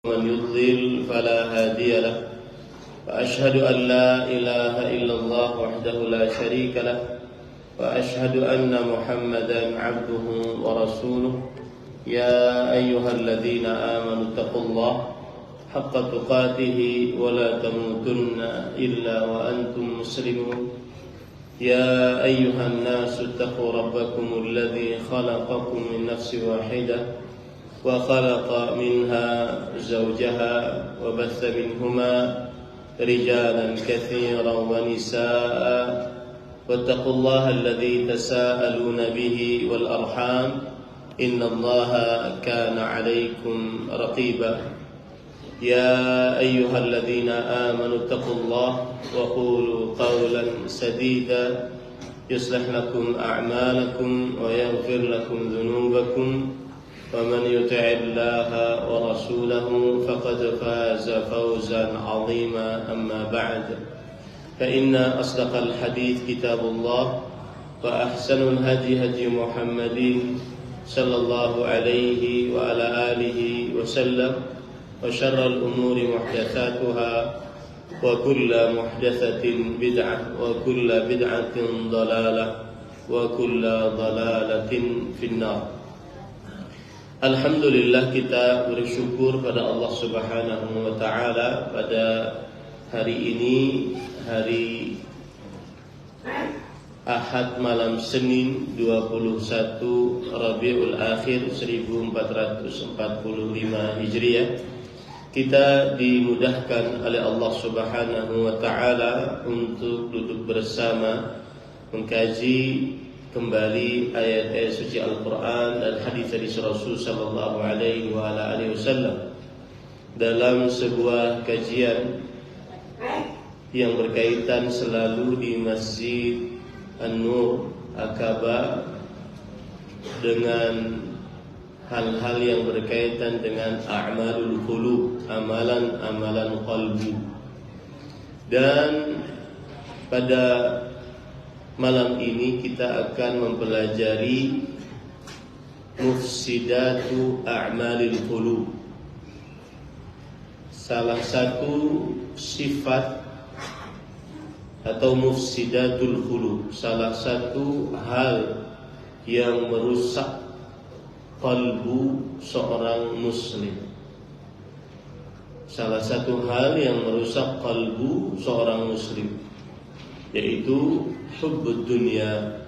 ومن يضلل فلا هادي له وأشهد أن لا إله إلا الله وحده لا شريك له وأشهد أن محمدا عبده ورسوله يا أيها الذين آمنوا اتقوا الله حق تقاته ولا تموتن إلا وأنتم مسلمون يا أيها الناس اتقوا ربكم الذي خلقكم من نفس واحدة وخلق منها زوجها وبث منهما رجالا كثيرا ونساء واتقوا الله الذي تساءلون به والأرحام إن الله كان عليكم رقيبا يا أيها الذين آمنوا اتقوا الله وقولوا قولا سديدا يصلح لكم أعمالكم ويغفر لكم ذنوبكم ومن يطع الله ورسوله فقد فاز فوزا عظيما أما بعد فإن أصدق الحديث كتاب الله وأحسن الهدي هدي محمد صلى الله عليه وعلى آله وسلم وشر الأمور محدثاتها وكل محدثة بدعة وكل بدعة ضلالة وكل ضلالة في النار. Alhamdulillah, kita bersyukur pada Allah Subhanahu wa taala pada hari ini, hari Ahad malam Senin 21 Rabiul Akhir 1445 Hijriah. Kita dimudahkan oleh Allah Subhanahu wa taala untuk duduk bersama mengkaji kembali ayat-ayat suci Al-Quran dan hadis-hadis Rasul sallallahu alaihi wa ala alihi wasallam dalam sebuah kajian yang berkaitan selalu di Masjid An-Nur Aqaba dengan hal-hal yang berkaitan dengan a'malul qulub, amalan-amalan qalbu. Dan pada malam ini kita akan mempelajari mufsidatu a'malil qulub. Salah satu sifat atau mufsidatul qulub, salah satu hal yang merusak qalbu seorang muslim. Salah satu hal yang merusak qalbu seorang muslim yaitu hubbud dunya,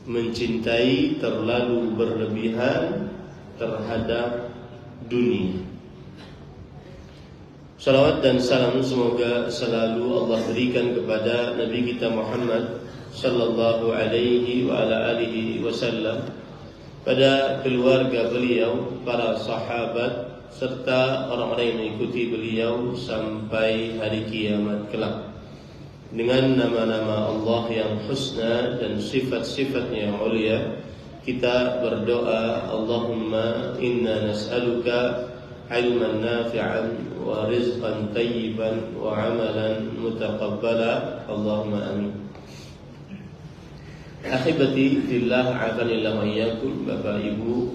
mencintai terlalu berlebihan terhadap dunia. Salawat dan salam semoga selalu Allah berikan kepada Nabi kita Muhammad sallallahu alaihi wa ala alihi wasallam, pada keluarga beliau, para sahabat, serta orang-orang yang mengikuti beliau sampai hari kiamat kelak. Dengan nama-nama Allah yang husna dan sifat-sifatnya yang mulia, kita berdoa, Allahumma inna nas'aluka ilman nafi'an wa rizqan tayyiban wa amalan mutaqabbala, Allahumma amin. Ahibati fillah, a'afanillah wa iyyakum, Bapak Ibu,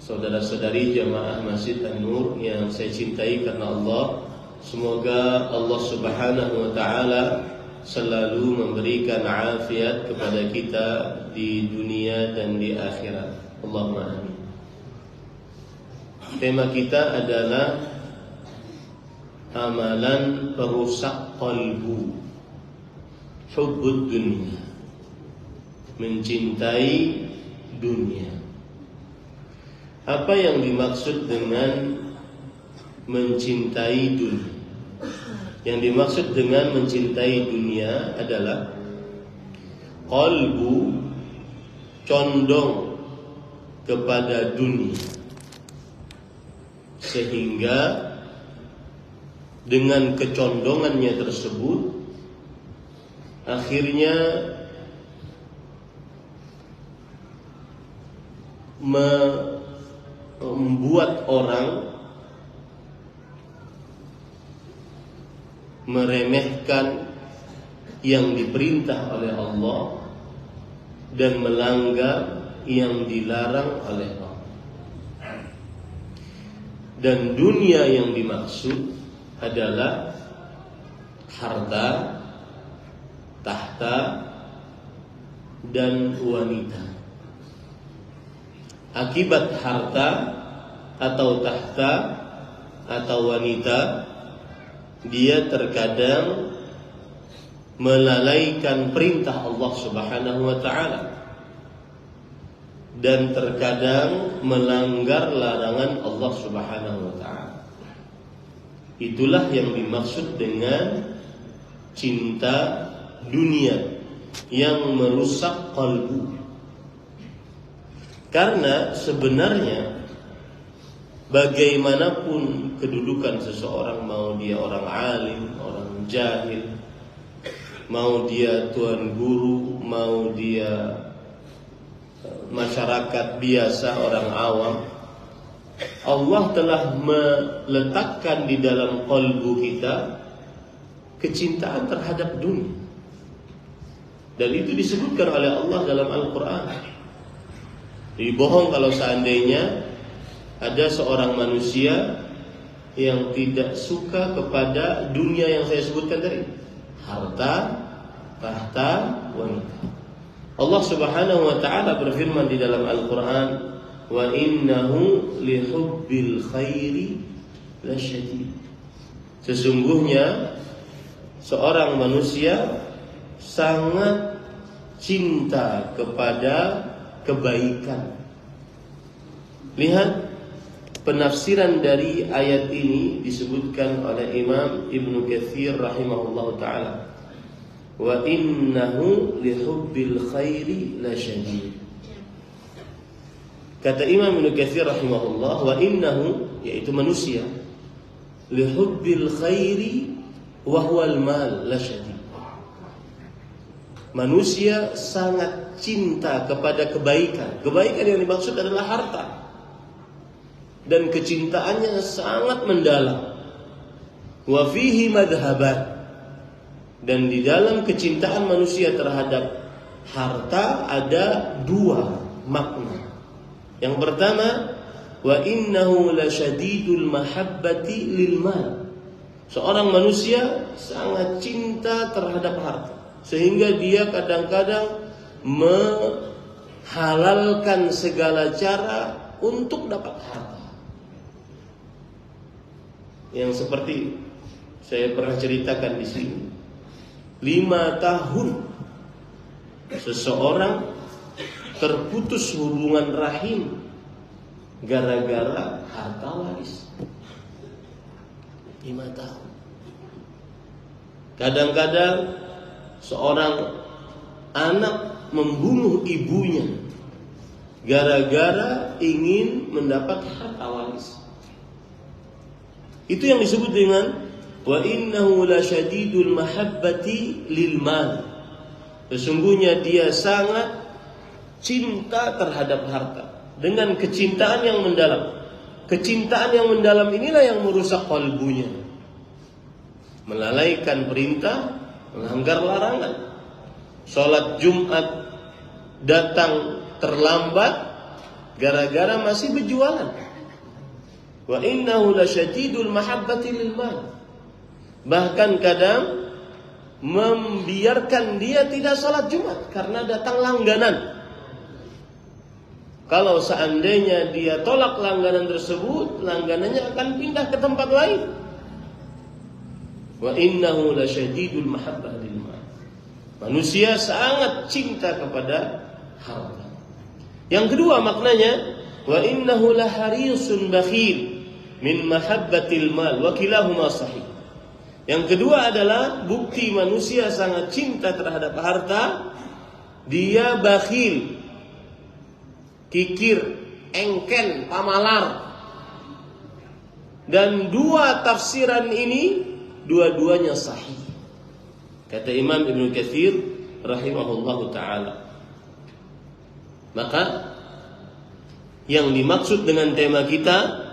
saudara-saudari jamaah Masjid An-Nur yang saya cintai karena Allah. Semoga Allah Subhanahu wa taala selalu memberikan afiat kepada kita di dunia dan di akhirat. Allahumma amin. Tema kita adalah amalan perusak qalbu, hubbud dunia, mencintai dunia. Apa yang dimaksud dengan mencintai dunia? Yang dimaksud dengan mencintai dunia adalah qalbu condong kepada dunia, sehingga dengan kecondongannya tersebut akhirnya membuat orang meremehkan yang diperintah oleh Allah dan melanggar yang dilarang oleh Allah. Dan dunia yang dimaksud adalah harta, tahta, dan wanita. Akibat harta atau tahta atau wanita, dia terkadang melalaikan perintah Allah Subhanahu wa ta'ala, dan terkadang melanggar larangan Allah Subhanahu wa ta'ala. Itulah yang dimaksud dengan cinta dunia yang merusak kalbu. Karena sebenarnya bagaimanapun kedudukan seseorang, mau dia orang alim, orang jahil, mau dia tuan guru, mau dia masyarakat biasa, orang awam, Allah telah meletakkan di dalam kalbu kita kecintaan terhadap dunia. Dan itu disebutkan oleh Allah dalam Al-Quran. Jadi bohong kalau seandainya ada seorang manusia yang tidak suka kepada dunia yang saya sebutkan tadi, harta, tahta, wanita. Allah Subhanahu wa ta'ala berfirman di dalam Al-Quran, wa innahu lihubbil khairi lasyadid. Sesungguhnya seorang manusia sangat cinta kepada kebaikan. Lihat penafsiran dari ayat ini disebutkan oleh Imam Ibnu Katsir rahimahullahu taala. Wa innahu lihubbil khairi lasyadid. Kata Imam Ibnu Katsir rahimahullah, wa innahu, yaitu manusia, lihubbil khairi wa huwal mal lasyadid. Manusia sangat cinta kepada kebaikan. Kebaikan yang dimaksud adalah harta. Dan kecintaannya sangat mendalam. Wa fihi madhhaban. Dan di dalam kecintaan manusia terhadap harta ada dua makna. Yang pertama, wa innahu lasyadidul mahabbati lil mal. Seorang manusia sangat cinta terhadap harta, sehingga dia kadang-kadang menghalalkan segala cara untuk dapat harta. Yang seperti saya pernah ceritakan di sini, 5 tahun seseorang terputus hubungan rahim gara-gara harta waris. 5 tahun. Kadang-kadang seorang anak membunuh ibunya gara-gara ingin mendapat harta waris. Itu yang disebut dengan wa innahu lasyadidul mahabbati lil mal. Sesungguhnya dia sangat cinta terhadap harta dengan kecintaan yang mendalam. Kecintaan yang mendalam inilah yang merusak kalbunya, melalaikan perintah, melanggar larangan. Salat Jumat datang terlambat gara-gara masih berjualan. Wa innahu lasyadidul mahabbati lil mal. Bahkan kadang membiarkan dia tidak salat Jumat karena datang langganan. Kalau seandainya dia tolak langganan tersebut, langganannya akan pindah ke tempat lain. Wa innahu lasyadidul mahabbah lil mal. Manusia sangat cinta kepada harta. Yang kedua maknanya, wa innahu laharisun bakhil min mahabbatil mal wa kilahuma sahih. Yang kedua adalah bukti manusia sangat cinta terhadap harta, dia bakhil, kikir, engken, pamalar. Dan dua tafsiran ini dua-duanya sahih. Kata Imam Ibnu Katsir rahimahullahu taala. Maka yang dimaksud dengan tema kita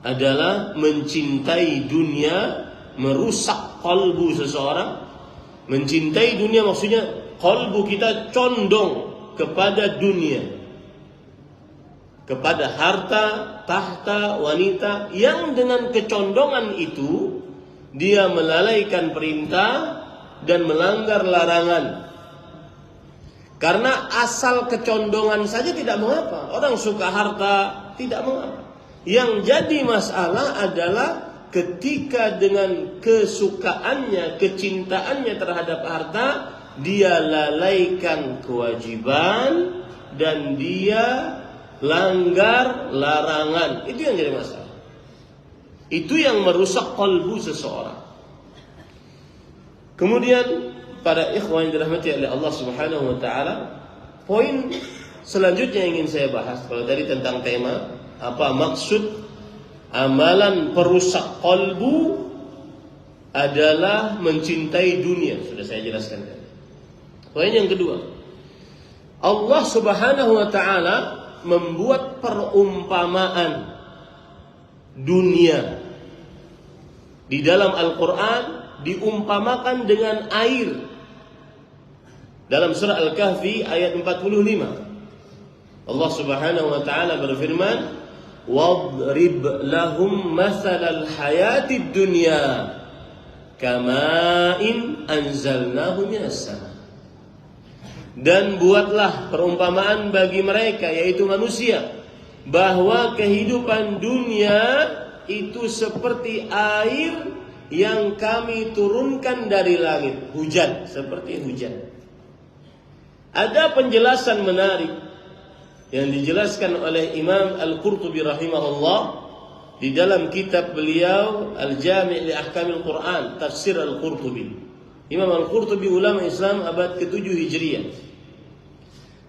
adalah mencintai dunia merusak kalbu seseorang. Mencintai dunia maksudnya kalbu kita condong kepada dunia. kepada harta, tahta, wanita yang dengan kecondongan itu dia melalaikan perintah dan melanggar larangan. Karena asal kecondongan saja tidak mengapa. Orang suka harta tidak mengapa. Yang jadi masalah adalah ketika dengan kesukaannya, kecintaannya terhadap harta, dia lalaikan kewajiban dan dia langgar larangan. Itu yang jadi masalah. Itu yang merusak kalbu seseorang. Kemudian para ikhwan yang dirahmati oleh Allah Subhanahu wa taala, poin selanjutnya yang ingin saya bahas, kalau tadi tentang tema apa maksud amalan perusak kalbu adalah mencintai dunia, sudah saya jelaskan tadi. Poin yang kedua, Allah Subhanahu wa taala membuat perumpamaan dunia di dalam Al-Quran, diumpamakan dengan air. Dalam surah Al-Kahfi ayat 45, Allah Subhanahu wa taala berfirman, "Wadrib lahum mathalal hayatid dunya kama'in anzalnahu minas sama." Dan buatlah perumpamaan bagi mereka, yaitu manusia, bahwa kehidupan dunia itu seperti air yang kami turunkan dari langit, hujan, seperti hujan. Ada penjelasan menarik yang dijelaskan oleh Imam Al-Qurtubi rahimahullah di dalam kitab beliau Al-Jami' li Ahkamil Quran, Tafsir Al-Qurtubi. Imam Al-Qurtubi ulama Islam abad ke-7 Hijriah.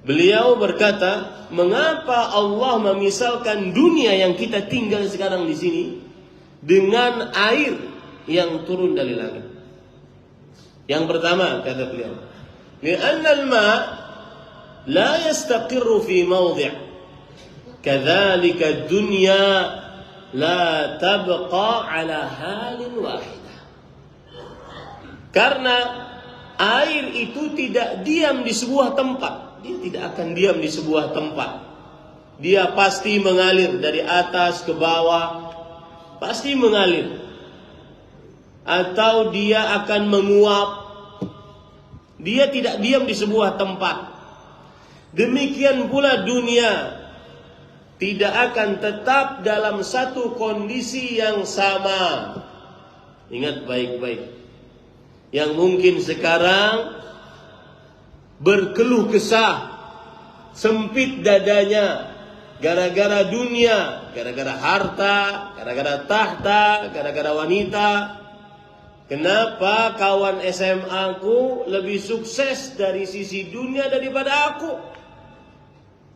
Beliau berkata, mengapa Allah memisalkan dunia yang kita tinggal sekarang di sini dengan air yang turun dari langit? Yang pertama, kata beliau, li'anna al-ma' la yastaqirru fi mawdi', kadzalika ad-dunya la tabqa ala halin wahidah. Karena air itu tidak diam di sebuah tempat. Dia tidak akan diam di sebuah tempat. Dia pasti mengalir dari atas ke bawah, pasti mengalir. Atau dia akan menguap. Dia tidak diam di sebuah tempat. Demikian pula dunia tidak akan tetap dalam satu kondisi yang sama. Ingat baik-baik. Yang mungkin sekarang berkeluh kesah, sempit dadanya, gara-gara dunia, gara-gara harta, gara-gara tahta, gara-gara wanita. Kenapa kawan SMA ku lebih sukses dari sisi dunia daripada aku?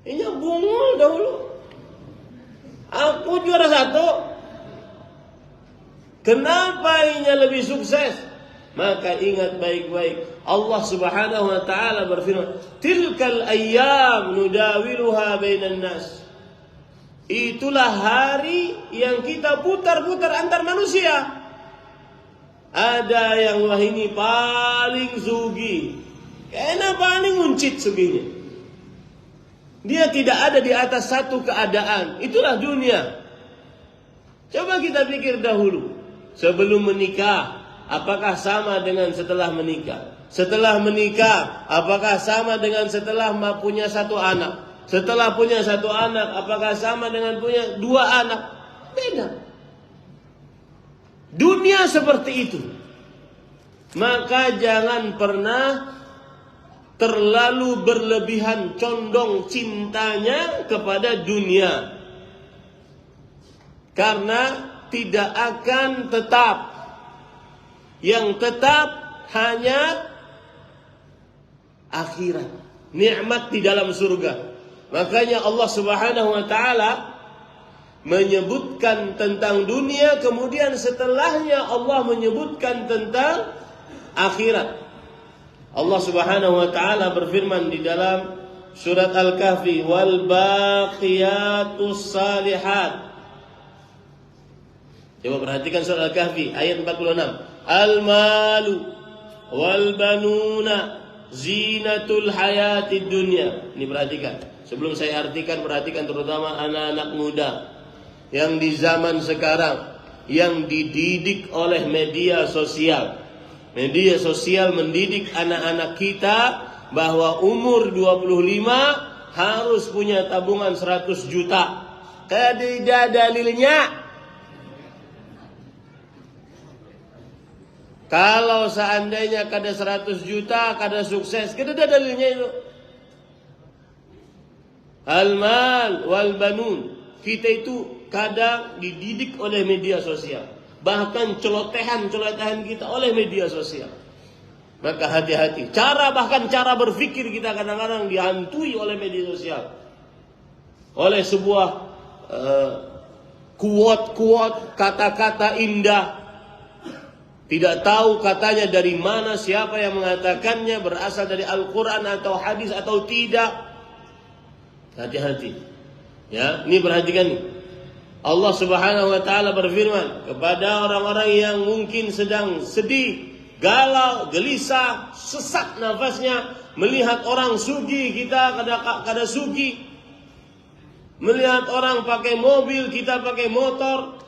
Ini bungul dahulu. Aku juara 1. Kenapa ini lebih sukses? Maka ingat baik-baik, Allah Subhanahu wa taala berfirman, "Tilkal ayyam nudawiluha bainan nas." Itulah hari yang kita putar-putar antar manusia. Ada yang wah ini paling sugi, kena paling uncit suginya. Dia tidak ada di atas satu keadaan. Itulah dunia. Coba kita pikir dahulu, sebelum menikah, apakah sama dengan setelah menikah? Setelah menikah, apakah sama dengan setelah punya satu anak? Setelah punya satu anak, apakah sama dengan punya 2 anak? Beda. Dunia seperti itu. Maka jangan pernah terlalu berlebihan condong cintanya kepada dunia. Karena tidak akan tetap. Yang tetap hanya akhirat, nikmat di dalam surga. Makanya Allah Subhanahu wa taala menyebutkan tentang dunia, kemudian setelahnya Allah menyebutkan tentang akhirat. Allah Subhanahu wa taala berfirman di dalam surat Al-Kahfi, wal baqiyatus salihat. Coba perhatikan surat Al-Kahfi ayat 46. Al-malu wal banuna zinatul hayatid dunya. Ini perhatikan. Sebelum saya artikan, perhatikan terutama anak-anak muda yang di zaman sekarang, yang dididik oleh media sosial. Media sosial mendidik anak-anak kita bahwa umur 25 harus punya tabungan 100 juta. Tidak dalilnya. Kalau seandainya kada 100 juta, kada sukses, kada ada dalilnya itu. Al-mal wal banun. Kita itu kadang dididik oleh media sosial. Bahkan celotehan kita oleh media sosial. Maka hati-hati. Bahkan cara berpikir kita kadang-kadang dihantui oleh media sosial. Oleh sebuah quote-quote, kata-kata indah. Tidak tahu katanya dari mana, siapa yang mengatakannya, berasal dari Al-Quran atau hadis atau tidak. Hati-hati. Ya, ini perhatikan nih. Allah Subhanahu wa taala berfirman kepada orang-orang yang mungkin sedang sedih, galau, gelisah, sesak nafasnya melihat orang sugi, kita kada sugi. Melihat orang pakai mobil, kita pakai motor.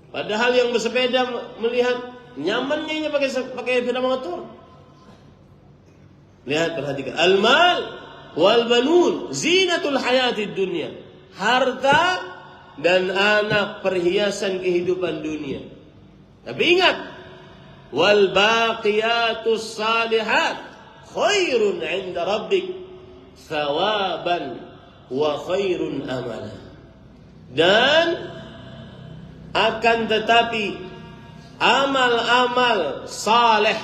Padahal yang bersepeda melihat nyamannya ini pakai sepeda motor. Lihat, perhatikan. Al-mal wal banun zinatul hayatid dunya. Harta dan anak perhiasan kehidupan dunia. Tapi ingat, wal baqiyatus salihat khairun 'inda rabbik thawaban wa khairun amala. Dan akan tetapi amal-amal saleh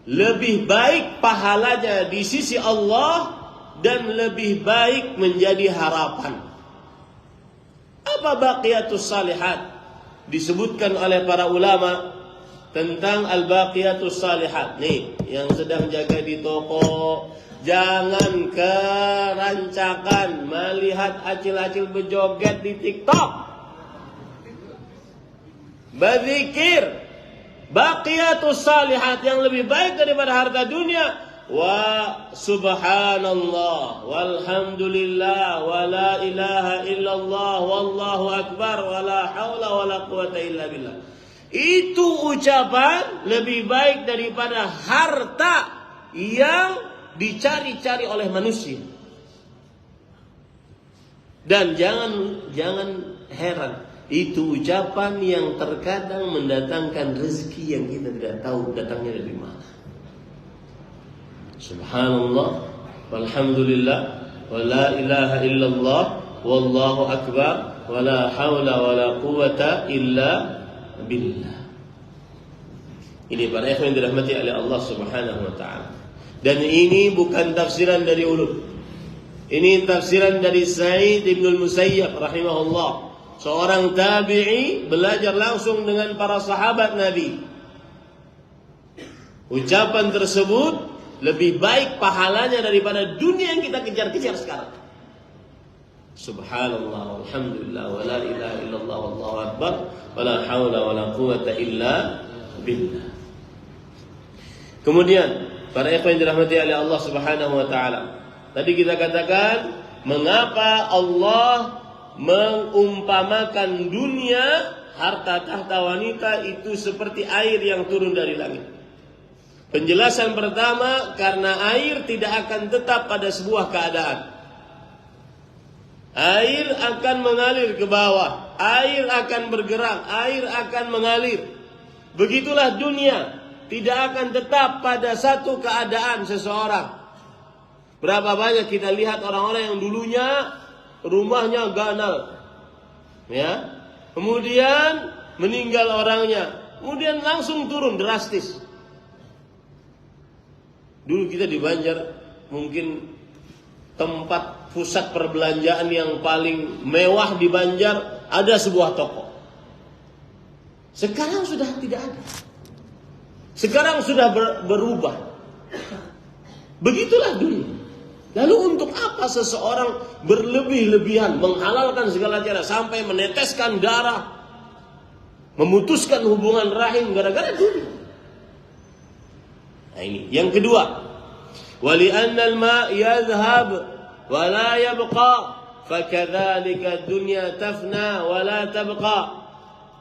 lebih baik pahalanya di sisi Allah dan lebih baik menjadi harapan. Apa baqiyatus salihat? Disebutkan oleh para ulama tentang al-baqiyatus salihat. Nih, yang sedang jaga di toko, jangan kerancakan melihat acil-acil berjoget di TikTok. Berzikir, baqiyatus salihat yang lebih baik daripada harta dunia. Wa subhanallah walhamdulillah wa la ilaha illallah wallahu akbar wa la haula wa la quwata illa billah. Itu ucapan lebih baik daripada harta yang dicari-cari oleh manusia. Dan jangan heran, itu ucapan yang terkadang mendatangkan rezeki yang kita tidak tahu datangnya dari mana. Subhanallah walhamdulillah wa la ilaha illallah wallahu akbar wa la haula wa la quwata illa billah. Ini para ikhwan yang dirahmati oleh Allah Subhanahu wa taala. Dan ini bukan tafsiran dari ulum. Ini tafsiran dari Sa'id bin al-Musayyab rahimahullah. Seorang tabi'i belajar langsung dengan para sahabat Nabi. Ucapan tersebut lebih baik pahalanya daripada dunia yang kita kejar-kejar sekarang. Subhanallah walhamdulillah wa la ilaha illallah wallahu akbar wa la haula wa la quwata illa billah. Kemudian para ikhwan yang dirahmati oleh Allah Subhanahu wa taala, tadi kita katakan mengapa Allah mengumpamakan dunia, harta tahta wanita itu seperti air yang turun dari langit. Penjelasan pertama, karena air tidak akan tetap pada sebuah keadaan. Air akan mengalir ke bawah, air akan bergerak, air akan mengalir. Begitulah dunia, tidak akan tetap pada satu keadaan seseorang. Berapa banyak kita lihat orang-orang yang dulunya rumahnya ganal, ya, kemudian meninggal orangnya, kemudian langsung turun drastis. Dulu kita di Banjar, mungkin tempat pusat perbelanjaan yang paling mewah di Banjar ada sebuah toko. Sekarang sudah tidak ada. Sekarang sudah berubah. Begitulah dunia. Lalu untuk apa seseorang berlebih-lebihan menghalalkan segala cara sampai meneteskan darah, memutuskan hubungan rahim gara-gara dunia? Nah ini. Yang kedua, ولأن الماء يذهب ولا يبقى فكذلك الدنيا تفنى ولا تبقى.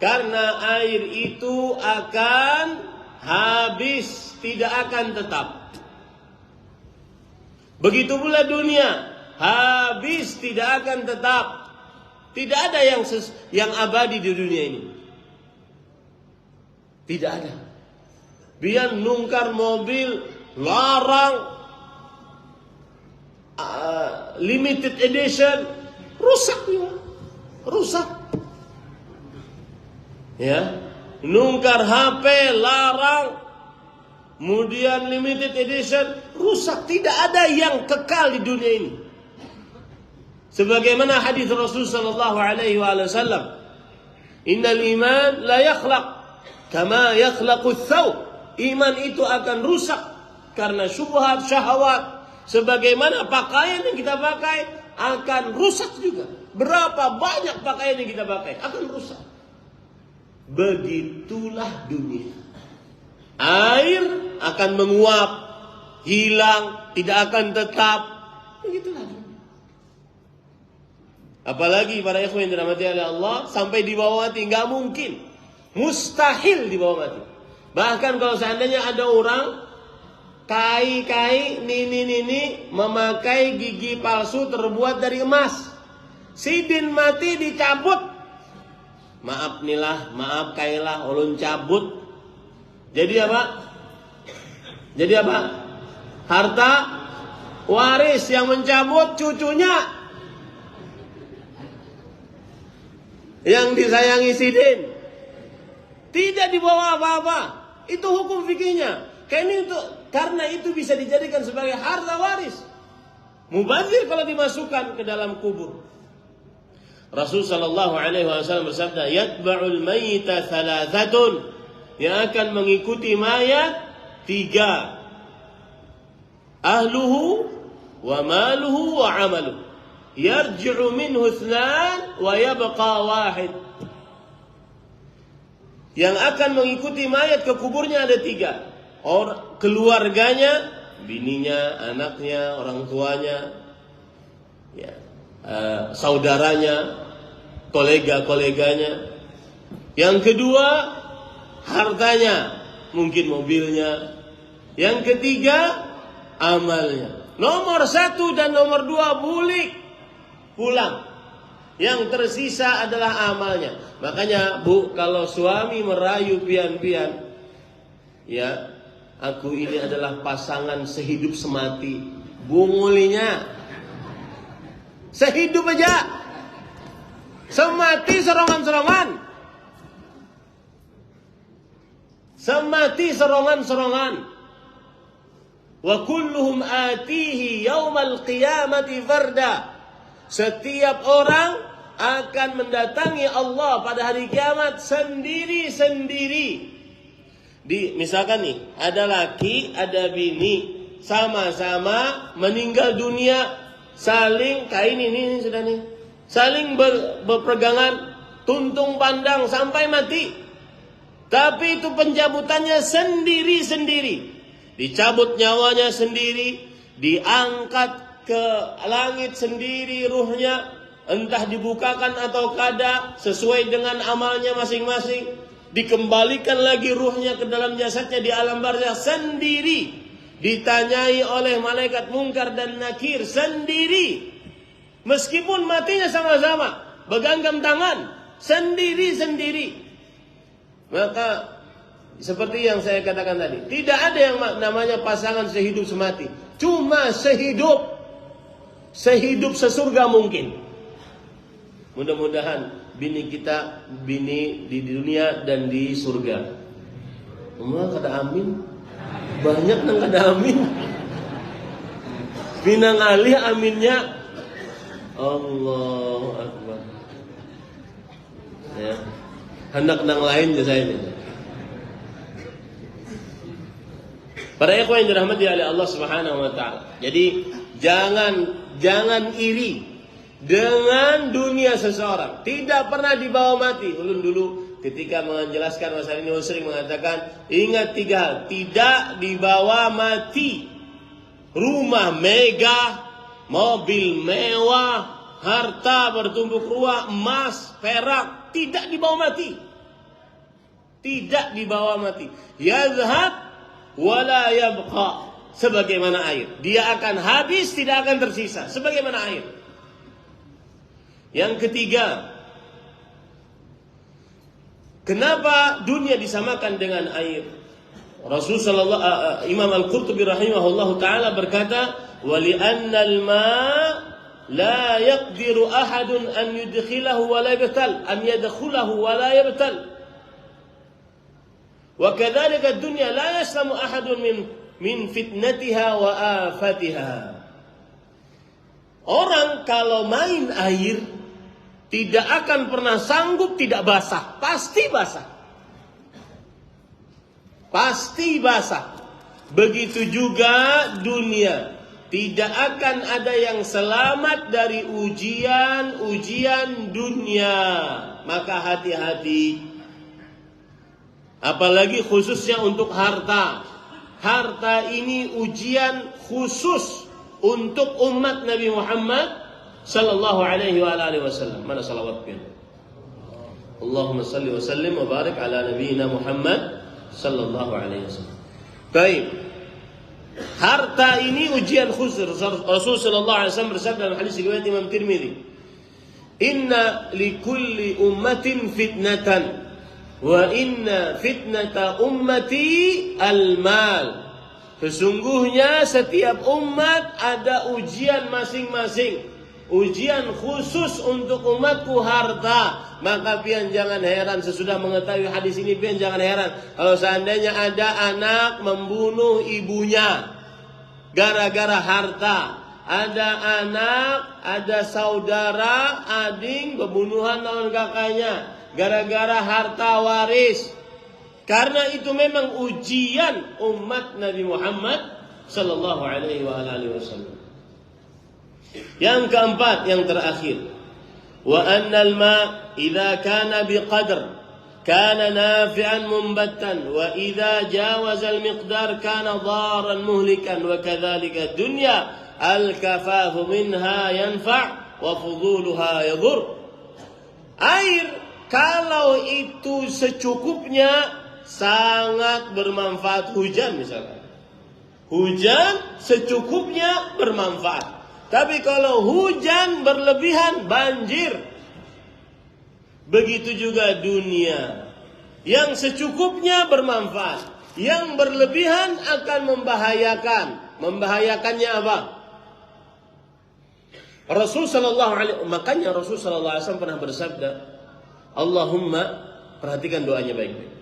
Karena air itu akan habis, tidak akan tetap. Begitu pula dunia, habis, tidak akan tetap. Tidak ada yang abadi di dunia ini. Tidak ada. Biar nungkar mobil, larang, limited edition, rusak juga. Rusak. Ya, nungkar HP, larang, kemudian limited edition, rusak. Tidak ada yang kekal di dunia ini. Sebagaimana hadis Rasul sallallahu alaihi wasallam, "Innal iman la yakhlaq kama yakhlaqu ats-tsawb." Iman itu akan rusak karena syubhat, syahwat. Sebagaimana pakaian yang kita pakai akan rusak juga. Berapa banyak pakaian yang kita pakai akan rusak. Begitulah dunia. Air akan menguap, hilang, tidak akan tetap. Begitulah dunia. Apalagi para ikhwan yang dirahmati oleh Allah, sampai dibawa mati, nggak mungkin, mustahil dibawa mati. Bahkan kalau seandainya ada orang kai nini memakai gigi palsu terbuat dari emas, sidin mati dicabut. Maaf nilah, maaf kailah, ulun cabut. Jadi apa? Jadi apa? Harta waris yang mencabut cucunya. Yang disayangi sidin. Tidak dibawa apa-apa. Itu hukum fikihnya. Karena itu bisa dijadikan sebagai harta waris. Mubazir kalau dimasukkan ke dalam kubur. Rasul sallallahu alaihi wasallam bersabda, "Yatba'ul mayyita thalathatun." Yang akan mengikuti mayat 3. Ahluhu wa maluhu wa amaluhu. Yarji'u minhu 2 wa yabqa 1. Yang akan mengikuti mayat ke kuburnya ada 3. Keluarganya, bininya, anaknya, orang tuanya, ya, saudaranya, kolega-koleganya. Yang kedua, hartanya, mungkin mobilnya. Yang ketiga, amalnya. Nomor 1 dan nomor 2 pulang. Yang tersisa adalah amalnya. Makanya Bu, kalau suami merayu pian-pian, ya, aku ini adalah pasangan sehidup semati, bungulinya sehidup aja, semati serongan-serongan, semati serongan-serongan. Wa kulluhum atihi yaumal qiyamati farda. Setiap orang akan mendatangi Allah pada hari kiamat sendiri-sendiri. Misalkan nih, ada laki, ada bini, sama-sama meninggal dunia, saling kain ini sudah nih, saling berpegangan, tuntung pandang sampai mati. Tapi itu pencabutannya sendiri-sendiri. Dicabut nyawanya sendiri, diangkat ke langit sendiri ruhnya, entah dibukakan atau kada, sesuai dengan amalnya masing-masing. Dikembalikan lagi ruhnya ke dalam jasadnya di alam barzakh sendiri. Ditanyai oleh malaikat Munkar dan Nakir sendiri. Meskipun matinya sama-sama, berganggam tangan, sendiri-sendiri. Maka seperti yang saya katakan tadi, tidak ada yang namanya pasangan sehidup semati. Cuma sehidup sesurga mungkin. Mudah-mudahan bini kita, bini di dunia dan di surga. Umah kada amin. Banyak nang kada amin. Pinang alih aminnya. Allahu Akbar. Ya. Hendak nang lain je saya ini. Para ikhwan yang dirahmati oleh Allah Subhanahu wa taala. Jadi jangan iri dengan dunia seseorang. Tidak pernah dibawa mati. Ulun dulu ketika menjelaskan masalah ini sering mengatakan, ingat 3 hal, tidak dibawa mati. rumah megah, mobil mewah, harta bertumpuk ruah, emas, perak, tidak dibawa mati. Tidak dibawa mati. Yazhab wala yabqa. Sebagaimana air. Dia akan habis, tidak akan tersisa. Sebagaimana air. Yang ketiga, kenapa dunia disamakan dengan air? Imam Al-Qurtubi rahimahullahu ta'ala berkata, وَلِأَنَّ الْمَاءَ لَا يَقْدِرُ أَحَدٌ أَنْ يُدْخِلَهُ وَلَا يَبْتَلْ أَنْ يَدْخُلَهُ وَلَا يَبْتَلْ وَكَذَلِكَ الدُّنْيا لَا يَسْلَمُ أَحَدٌ مِنْ فِتْنَتِهَا وَآفَتِهَا. Orang kalau main air tidak akan pernah sanggup tidak basah. Pasti basah. Pasti basah. Begitu juga dunia. Tidak akan ada yang selamat dari ujian-ujian dunia. Maka hati-hati. Apalagi khususnya untuk harta. Harta ini ujian khusus untuk umat Nabi Muhammad sallallahu alaihi wa alihi wasallam. Mana salawatnya? Allahumma salli wa sallim wa barik ala nabiyyina Muhammad sallallahu alaihi wasallam. Baik. Harta ini ujian khusus. Rasul sallallahu alaihi wasallam bersabda dalam hadis riwayat Imam Tirmidzi, "Inna likulli ummatin fitnatan wa inna fitnata ummati al-mal." Sesungguhnya setiap umat ada ujian masing-masing. Ujian khusus untuk umatku harta. Maka pian jangan heran, sesudah mengetahui hadis ini pian jangan heran kalau seandainya ada anak membunuh ibunya gara-gara harta. Ada anak, ada saudara, ading pembunuhan lawan kakaknya gara-gara harta waris. Karena itu memang ujian umat Nabi Muhammad sallallahu alaihi wasallam. Yang keempat, yang terakhir, wa annal ma' idza kana biqadr kana nafi'an mumbattan wa idza jawaza al-miqdar kana daran muhlikan wa kadzalika dunya al-kafafu minha yanfa' wa fuduluha yadur. Air kalau itu secukupnya sangat bermanfaat. Hujan misalkan, hujan secukupnya bermanfaat. Tapi kalau hujan berlebihan, banjir. Begitu juga dunia. Yang secukupnya bermanfaat. Yang berlebihan akan membahayakan. Membahayakannya apa? Makanya Rasul sallallahu alaihi wasallam pernah bersabda, Allahumma, perhatikan doanya baik-baik.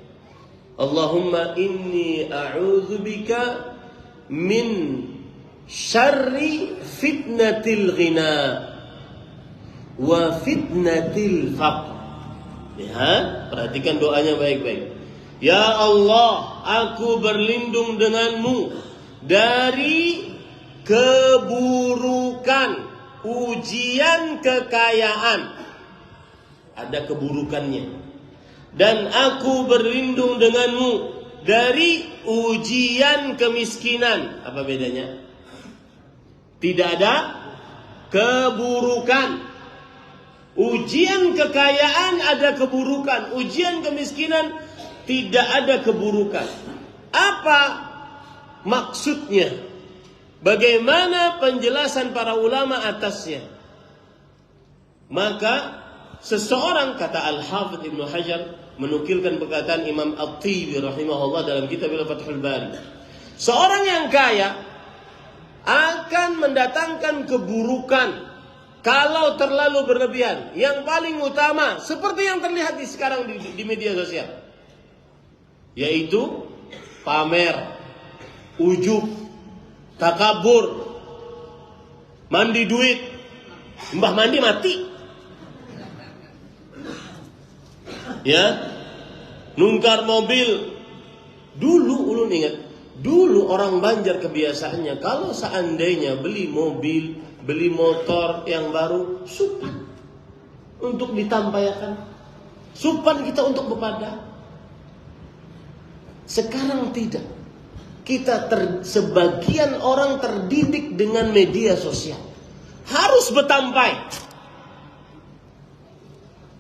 Allahumma inni a'udzubika min syarri fitnatil ghina wa fitnatil faqr. Ya, perhatikan doanya baik-baik. Ya Allah, aku berlindung denganmu dari keburukan ujian kekayaan. Ada keburukannya. Dan aku berlindung denganmu dari ujian kemiskinan. Apa bedanya? Tidak ada keburukan. Ujian kekayaan ada keburukan. Ujian kemiskinan tidak ada keburukan. Apa maksudnya? Bagaimana penjelasan para ulama atasnya? Maka seseorang, kata Al-Hafidh Ibnu Hajar, menukilkan perkataan Imam At-Tibi rahimahullah dalam kitab Fathul Bari. Seorang yang kaya akan mendatangkan keburukan kalau terlalu berlebihan. Yang paling utama seperti yang terlihat sekarang di media sosial, yaitu pamer, ujub, takabur, mandi duit, mbah mandi mati, ya, nungkar mobil. Dulu ulun ingat, dulu orang Banjar kebiasaannya kalau seandainya beli mobil, beli motor yang baru, supan untuk ditampaikan, supan kita untuk bepada. Sekarang tidak. sebagian orang terdidik dengan media sosial. Harus betampai.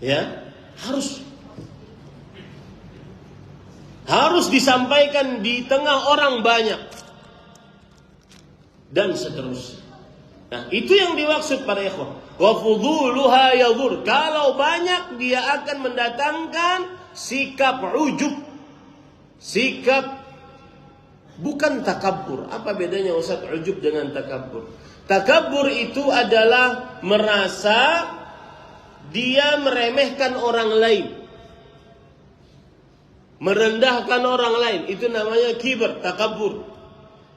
Ya, harus disampaikan di tengah orang banyak. Dan seterusnya. Nah, itu yang dimaksud para ikhwah. Wa fuduluha yadhur. Kalau banyak dia akan mendatangkan sikap ujub. Sikap bukan takabbur. Apa bedanya Ustaz ujub dengan takabbur? Takabbur itu adalah merasa dia meremehkan orang lain. Merendahkan orang lain. Itu namanya kibr, takabbur.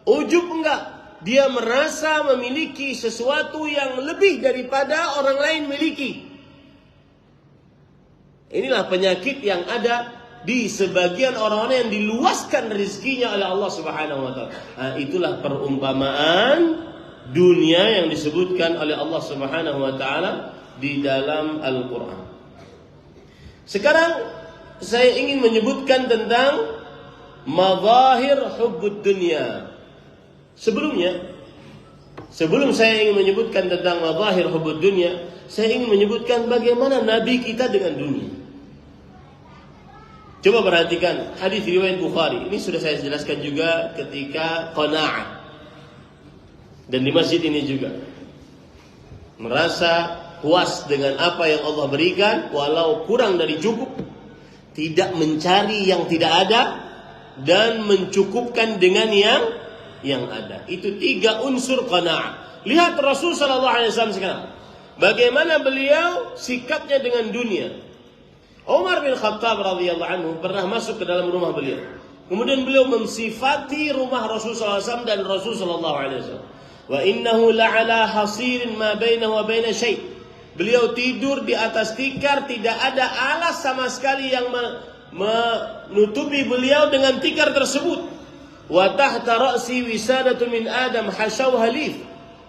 Ujub enggak. Dia merasa memiliki sesuatu yang lebih daripada orang lain miliki. Inilah penyakit yang ada di sebagian orang-orang yang diluaskan rezekinya oleh Allah Subhanahu wa taala. Nah, itulah perumpamaan dunia yang disebutkan oleh Allah Subhanahu wa taala di dalam Al-Qur'an. Sekarang saya ingin menyebutkan tentang mazahir hubbud dunya. Sebelum saya ingin menyebutkan tentang mazahir hubbud dunya, saya ingin menyebutkan bagaimana Nabi kita dengan dunia. Coba perhatikan hadis riwayat Bukhari. Ini sudah saya jelaskan juga ketika qanaah. Dan di masjid ini juga. Merasa puas dengan apa yang Allah berikan walau kurang dari cukup. Tidak mencari yang tidak ada dan mencukupkan dengan yang ada. Itu 3 unsur qanaah. Lihat Rasul sallallahu alaihi wasallam sekarang. Bagaimana beliau sikapnya dengan dunia. Umar bin Khattab radhiyallahu anhu pernah masuk ke dalam rumah beliau. Kemudian beliau mensifati rumah Rasul sallallahu alaihi wasallam dan Rasul sallallahu alaihi wasallam. Wa innahu la'ala hasirin ma bainahu wa baina syai'. Beliau tidur di atas tikar, tidak ada alas sama sekali yang menutupi beliau dengan tikar tersebut. Wa tahta ra'si wisadatu min Adam hasyaw halif.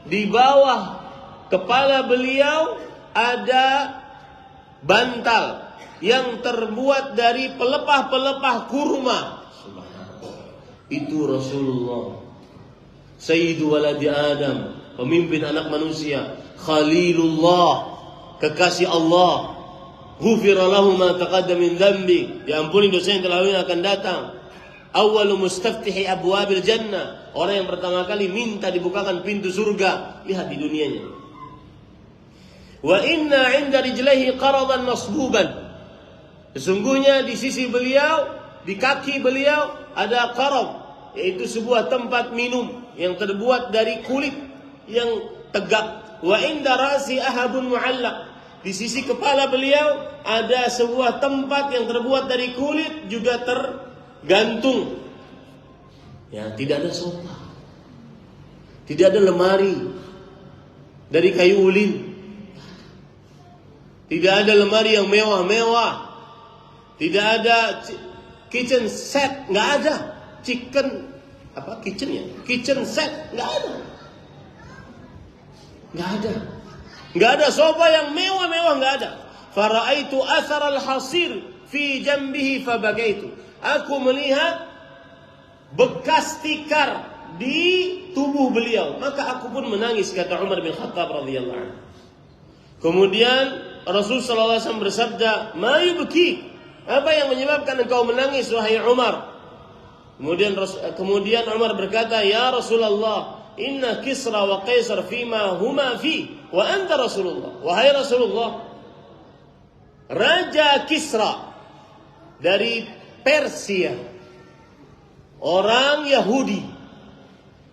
Di bawah kepala beliau ada bantal yang terbuat dari pelepah-pelepah kurma. Itu Rasulullah, Sayyidu waladi Adam, pemimpin anak manusia, Khalilullah, kekasih Allah. Ghufira lahu ma taqaddama min dhanbi, diampuni dosa yang telah lalu akan datang. Awwalu mustaftihi abwabil jannah, orang yang pertama kali minta dibukakan pintu surga. Lihat di dunianya. Wa inna 'inda rijlaihi qaradan masbuban. Sesungguhnya di sisi beliau, di kaki beliau ada qarad, yaitu sebuah tempat minum yang terbuat dari kulit yang tegak. Wa inda ra'si ahabun mu'allaq. Di sisi kepala beliau ada sebuah tempat yang terbuat dari kulit juga tergantung. Ya, tidak ada sofa. Tidak ada lemari dari kayu ulin. Tidak ada lemari yang mewah-mewah. Tidak ada kitchen set, nggak ada. Kitchen set, nggak ada. Nggak ada sofa yang mewah-mewah, nggak ada. Faraitu athar al-hasir fi jambihi fabakaitu. Aku melihat bekas tikar di tubuh beliau, maka aku pun menangis, kata Umar bin Khattab radhiyallahu anhu. Kemudian Rasul sallallahu alaihi wasallam bersabda, "Ma yubki?" Apa yang menyebabkan engkau menangis wahai Umar? Kemudian Umar berkata, "Ya Rasulullah, inna Kisra wa Qaisar fima huma fi wa anta Rasulullah." Wahai Rasulullah, Raja Kisra dari Persia, orang Yahudi,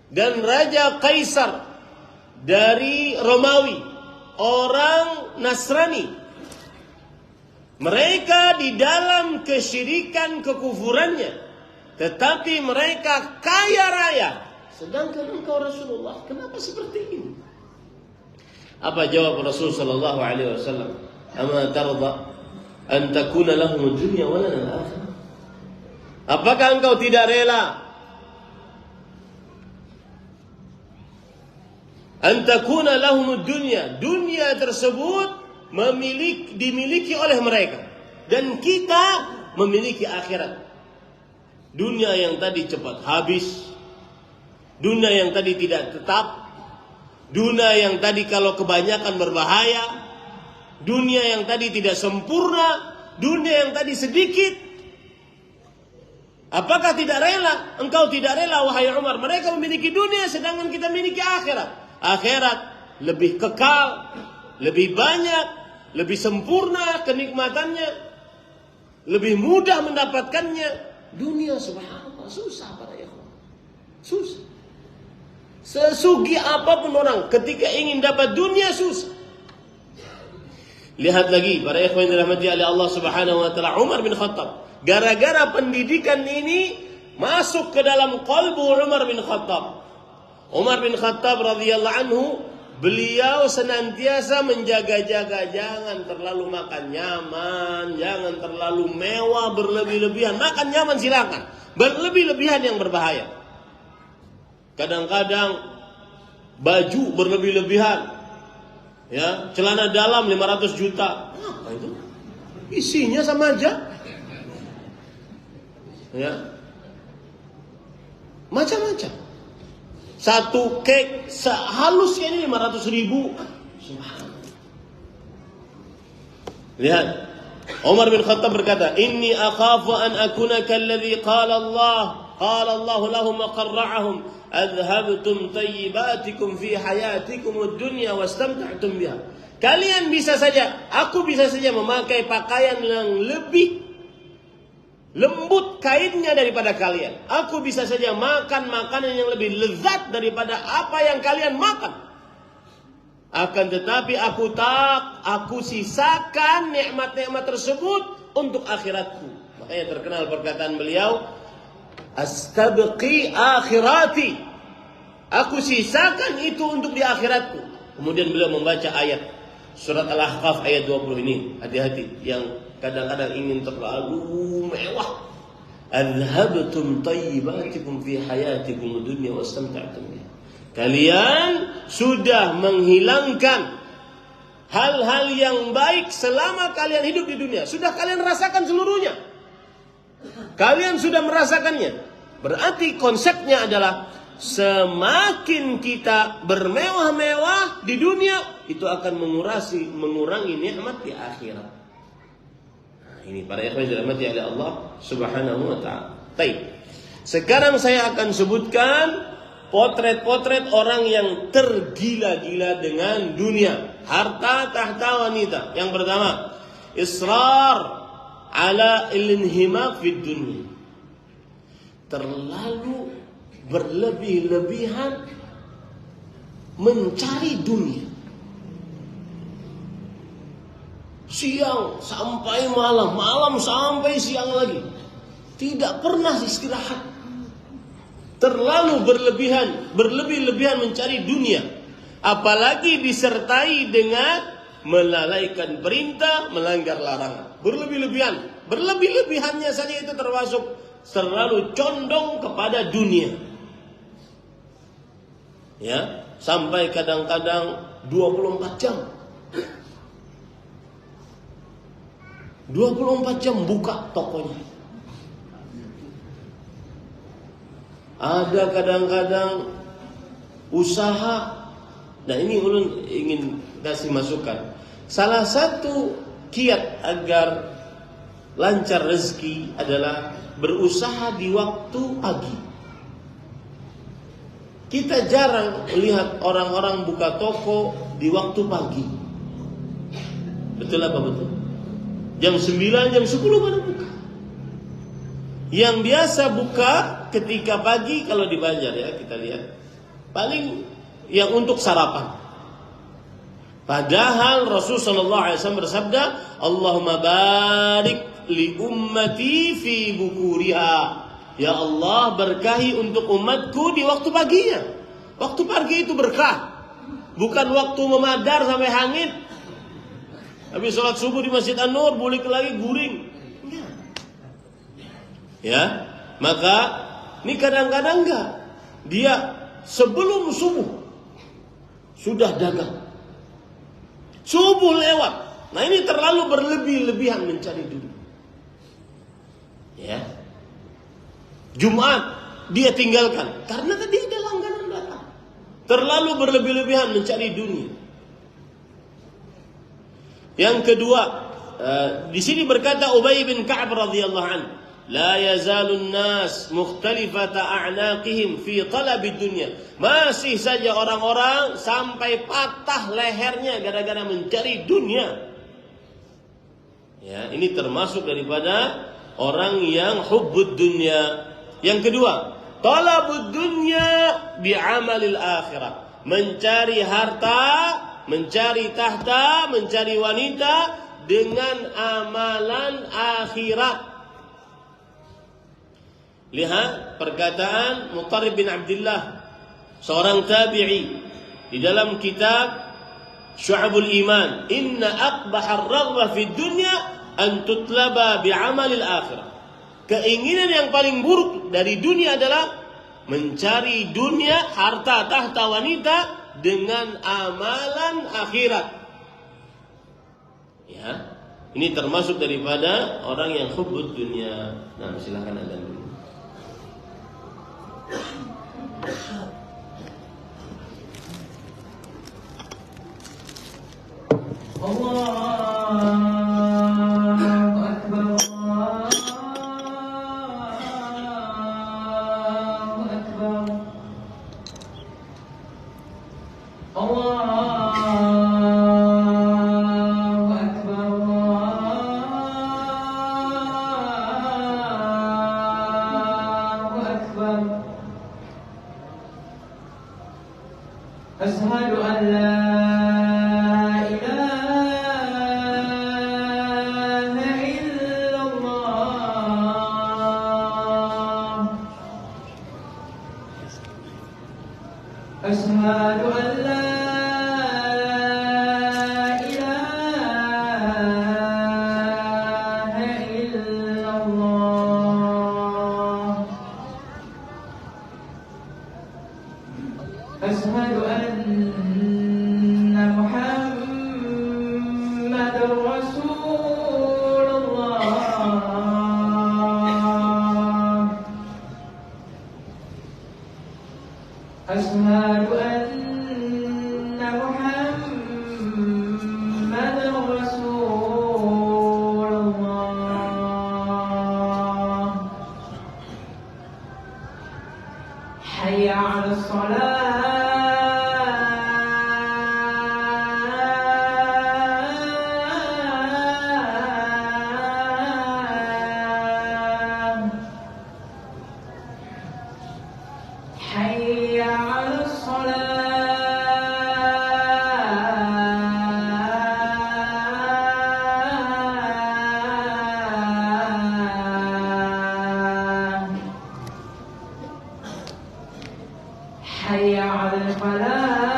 dan Raja Kaisar dari Romawi, orang Nasrani. Mereka di dalam kesyirikan kekufurannya, tetapi mereka kaya raya. Sedangkan engkau Rasulullah, kenapa seperti ini? Apa jawab Rasul sallallahu alaihi wasallam? Ama tarda an takuna lahum dunya wa lana al-akhirah? Apakah engkau tidak rela an takuna lahum dunya, dunia tersebut dimiliki oleh mereka, dan kita memiliki akhirat. Dunia yang tadi cepat habis, Dunia yang tadi tidak tetap, dunia yang tadi kalau kebanyakan berbahaya, dunia yang tadi tidak sempurna, dunia yang tadi sedikit. Apakah tidak rela? Engkau tidak rela wahai Umar. Mereka memiliki dunia sedangkan kita memiliki akhirat. Akhirat lebih kekal, lebih banyak, lebih sempurna kenikmatannya, lebih mudah mendapatkannya. Dunia subhanallah susah para ikhwan. Susah. Sesugih apapun orang ketika ingin dapat dunia susah. Lihat lagi para ikhwan yang dirahmati oleh Allah Subhanahu wa taala, Umar bin Khattab. Gara-gara pendidikan ini masuk ke dalam qalbu Umar bin Khattab. Umar bin Khattab radhiyallahu anhu, beliau senantiasa menjaga-jaga, jangan terlalu makan nyaman, jangan terlalu mewah berlebih-lebihan. Makan nyaman silakan, berlebih-lebihan yang berbahaya. Kadang-kadang baju berlebih-lebihan, ya, celana dalam 500 juta. Apa itu? Isinya sama aja. Ya. Macam-macam. Satu cake sehalusnya ini 500.000. Subhanallah. Lihat, Umar bin Khattab berkata, "Inni akhafu an akuna kalladhi qala Allah lahum wa qarra'ahum adhabtum tayyibatikum fi hayatikum ad-dunya wastamta'tum biha." Kalian bisa saja, aku bisa saja memakai pakaian yang lebih lembut kainnya daripada kalian. Aku bisa saja makan makanan yang lebih lezat daripada apa yang kalian makan. Akan tetapi aku sisakan nikmat-nikmat tersebut untuk akhiratku. Makanya terkenal perkataan beliau, "Astabqi akhirati." Aku sisakan itu untuk di akhiratku. Kemudian beliau membaca ayat surat Al-Ahqaf ayat 20 ini. Hati-hati yang kadang-kadang ingin terlalu mewah. Adhabtum tayyibatikum fi hayatikum dunya wastamta'tum biha. Kalian sudah menghilangkan hal-hal yang baik selama kalian hidup di dunia. Sudah kalian rasakan seluruhnya. Kalian sudah merasakannya. Berarti konsepnya adalah semakin kita bermewah-mewah di dunia, itu akan mengurangi nikmat di akhirat. Ini para ikhwan dirahmati oleh Allah Subhanahu wa taala. Baik. Sekarang saya akan sebutkan potret-potret orang yang tergila-gila dengan dunia, harta, tahta, wanita. Yang pertama, israr ala al-inhimak fid dunya. Terlalu berlebih-lebihan mencari dunia. Siang sampai malam, malam sampai siang lagi. Tidak pernah istirahat. Terlalu berlebih-lebihan mencari dunia. Apalagi disertai dengan melalaikan perintah, melanggar larangan. Berlebih-lebihan. Berlebih-lebihannya saja itu termasuk terlalu condong kepada dunia. Ya, sampai kadang-kadang 24 jam. 24 jam buka tokonya. Ada kadang-kadang usaha. Nah ini ulun ingin kasih masukan. Salah satu kiat agar lancar rezeki adalah berusaha di waktu pagi. Kita jarang melihat orang-orang buka toko di waktu pagi. Betul apa betul? Jam 9, jam 10 baru buka. Yang biasa buka ketika pagi kalau di Banjar ya kita lihat. Paling yang untuk sarapan. Padahal Rasulullah sallallahu alaihi wasallam bersabda, "Allahumma barik li ummati fi bukuriha." Ya Allah, berkahi untuk umatku di waktu paginya. Waktu pagi itu berkah. Bukan waktu memadar sampai hangit. Habis sholat subuh di Masjid An-Nur, balik lagi guring. Ya, maka ini kadang-kadang enggak. Dia sebelum subuh sudah dagang. Subuh lewat. Nah ini terlalu berlebih-lebihan mencari dunia. Ya. Jumat dia tinggalkan karena tadi ada langganan belakang. Terlalu berlebih-lebihan mencari dunia. Yang kedua, di sini berkata Ubay bin Ka'ab radhiyallahu anhu, la yazalun nas mukhtalifata a'naqihim fi talabid dunya. Masih saja orang-orang sampai patah lehernya gara-gara mencari dunia. Ya, ini termasuk daripada orang yang hubbud dunya. Yang kedua, talabud dunya bi'amalil akhirah. Mencari harta, mencari tahta, mencari wanita dengan amalan akhirat. Lihat perkataan Mutarrib bin Abdullah, seorang tabi'i, di dalam kitab Syu'abul Iman, inna aqbahar raghbah fid dunya an tutlaba bi'amalil akhirah. Keinginan yang paling buruk dari dunia adalah mencari dunia, harta, tahta, wanita dengan amalan akhirat. Ya, ini termasuk daripada orang yang hubbud dunia. Nah, silakan adzan dulu. أشهد أن لا إله إلا الله أشهد أن لا إله إلا الله أشهد أن محمد رسول الله أشهد أن محمد رسول الله حي على الصلاة حي على الصلاة حي على الفلاح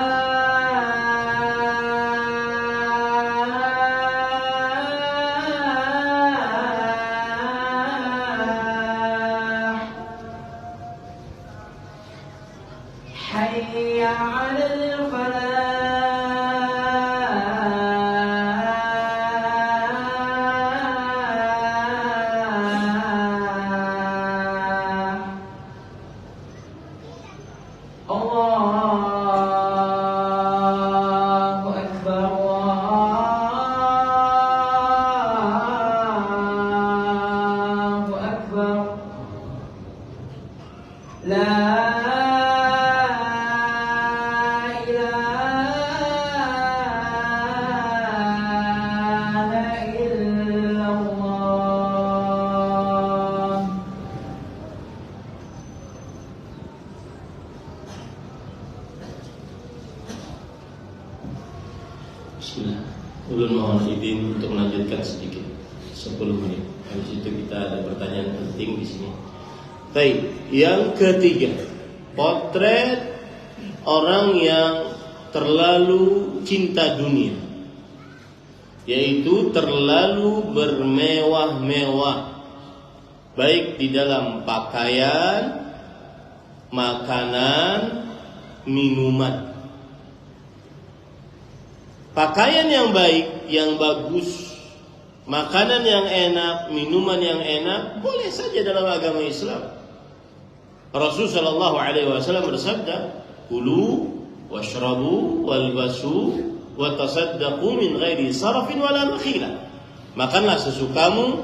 حي على الفلاح الله أكبر الله أكبر لا إله إلا الله Bismillah. Ulun mohon izin untuk melanjutkan sedikit 10 menit. Habis itu kita ada pertanyaan penting di sini. Baik, yang ketiga, potret orang yang terlalu cinta dunia, yaitu terlalu bermewah-mewah, baik di dalam pakaian, makanan, minuman. Pakaian yang baik, yang bagus, makanan yang enak, minuman yang enak, boleh saja dalam agama Islam. Rasul sallallahu alaihi wasallam bersabda, "Kulu washrabu walbasu wa tasaddaqu min ghairi sarafin wala makhila." Makanlah sesukamu,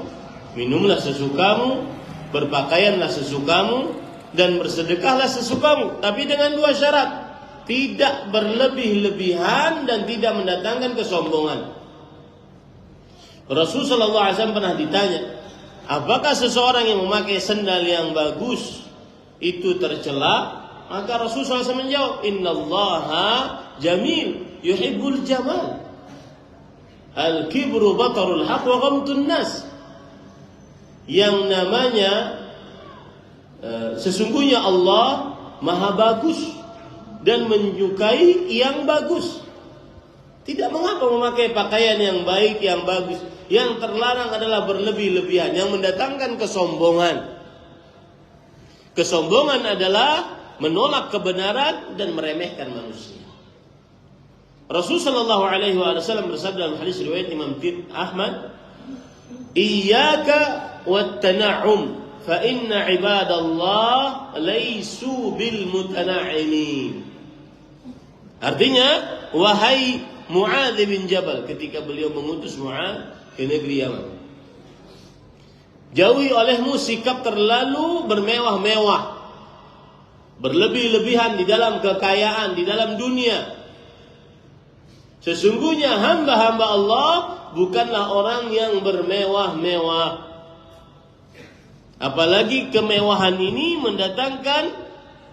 minumlah sesukamu, berpakaianlah sesukamu, dan bersedekahlah sesukamu, tapi dengan dua syarat: tidak berlebih-lebihan dan tidak mendatangkan kesombongan. Rasul sallallahu alaihi wasallam pernah ditanya, apakah seseorang yang memakai sendal yang bagus itu tercela? Maka Rasul SAW menjawab, Innallaha jamil yuhibbul jamal. Al-kibru batarul haq wa ghamtun nas. Yang namanya sesungguhnya Allah maha bagus dan menyukai yang bagus. Tidak mengapa memakai pakaian yang baik, yang bagus. Yang terlarang adalah berlebih-lebihan, yang mendatangkan kesombongan. Kesombongan adalah menolak kebenaran dan meremehkan manusia. Rasul sallallahu alaihi wasallam bersabda dalam hadis riwayat Imam Ahmad, "Iyyaka wat-tana'um, fa inna ibadallah laysu bil mutana'inin." Artinya, wahai Mu'adz bin Jabal, ketika beliau mengutus Mu'adz ke negeri Yaman, jauhi olehmu sikap terlalu bermewah-mewah, berlebih-lebihan di dalam kekayaan, di dalam dunia. Sesungguhnya hamba-hamba Allah bukanlah orang yang bermewah-mewah. Apalagi kemewahan ini mendatangkan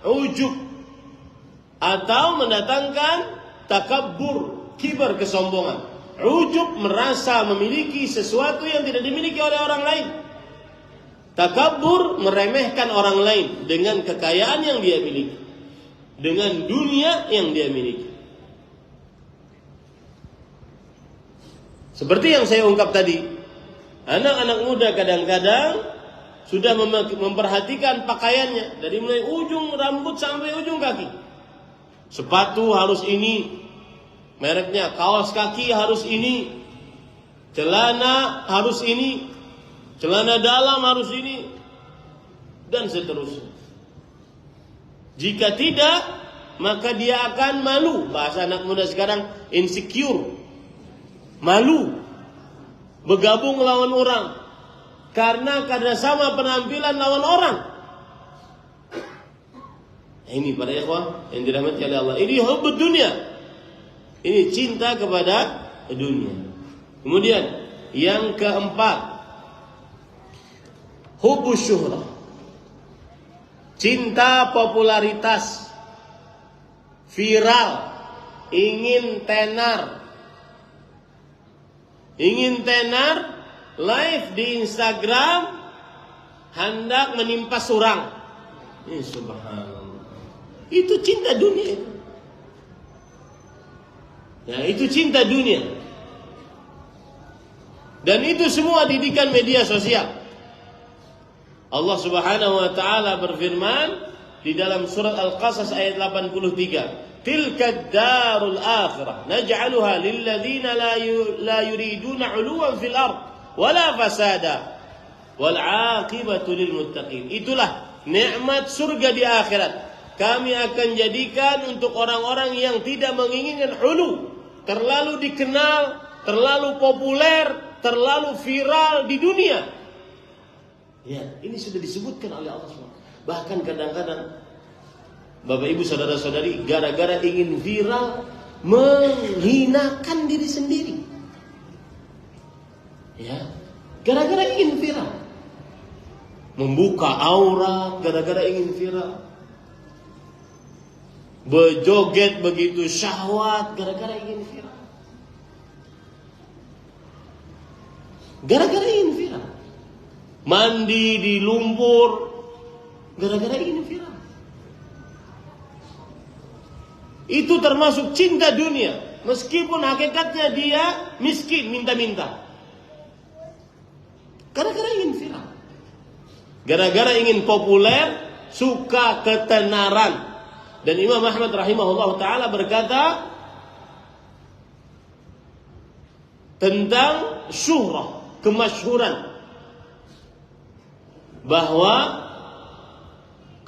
ujub atau mendatangkan takabbur, kibar, kesombongan. Ujub merasa memiliki sesuatu yang tidak dimiliki oleh orang lain. Takabbur meremehkan orang lain dengan kekayaan yang dia miliki, dengan dunia yang dia miliki. Seperti yang saya ungkap tadi, anak-anak muda kadang-kadang sudah memperhatikan pakaiannya dari mulai ujung rambut sampai ujung kaki. Sepatu harus ini mereknya, kaos kaki harus ini, celana harus ini, celana dalam harus ini, dan seterusnya. Jika tidak, maka dia akan malu. Bahasa anak muda sekarang insecure, malu bergabung lawan orang karena sama penampilan lawan orang. Ini para ikhwah yang dirahmati oleh Allah, ini hubbud dunia, ini cinta kepada dunia. Kemudian yang keempat, hubbus syuhrah, cinta popularitas, viral, ingin tenar, live di Instagram, hendak menimpa surang. Ini subhanallah. Itu cinta dunia. Ya, itu cinta dunia. Dan itu semua didikan media sosial. Allah Subhanahu wa taala berfirman di dalam surat Al-Qasas ayat 83, "Tilka ad-darul akhirah naj'aluha lil ladzina la yuriduna 'uluwan fil ard wala fasada wal 'aqibatu lil muttaqin." Itulah nikmat surga di akhirat. Kami akan jadikan untuk orang-orang yang tidak menginginkan ulu, terlalu dikenal, terlalu populer, terlalu viral di dunia. Ya, ini sudah disebutkan oleh Allah SWT. Bahkan kadang-kadang Bapak Ibu saudara-saudari gara-gara ingin viral menghinakan diri sendiri. Ya, gara-gara ingin viral, membuka aurat gara-gara ingin viral, berjoget begitu syahwat gara-gara ingin viral, gara-gara ingin viral, mandi di lumpur gara-gara ingin viral. Itu termasuk cinta dunia, meskipun hakikatnya dia miskin, minta-minta. Gara-gara ingin viral, gara-gara ingin populer, suka ketenaran. Dan Imam Ahmad rahimahullah ta'ala berkata tentang syuhrah, kemasyhuran, bahwa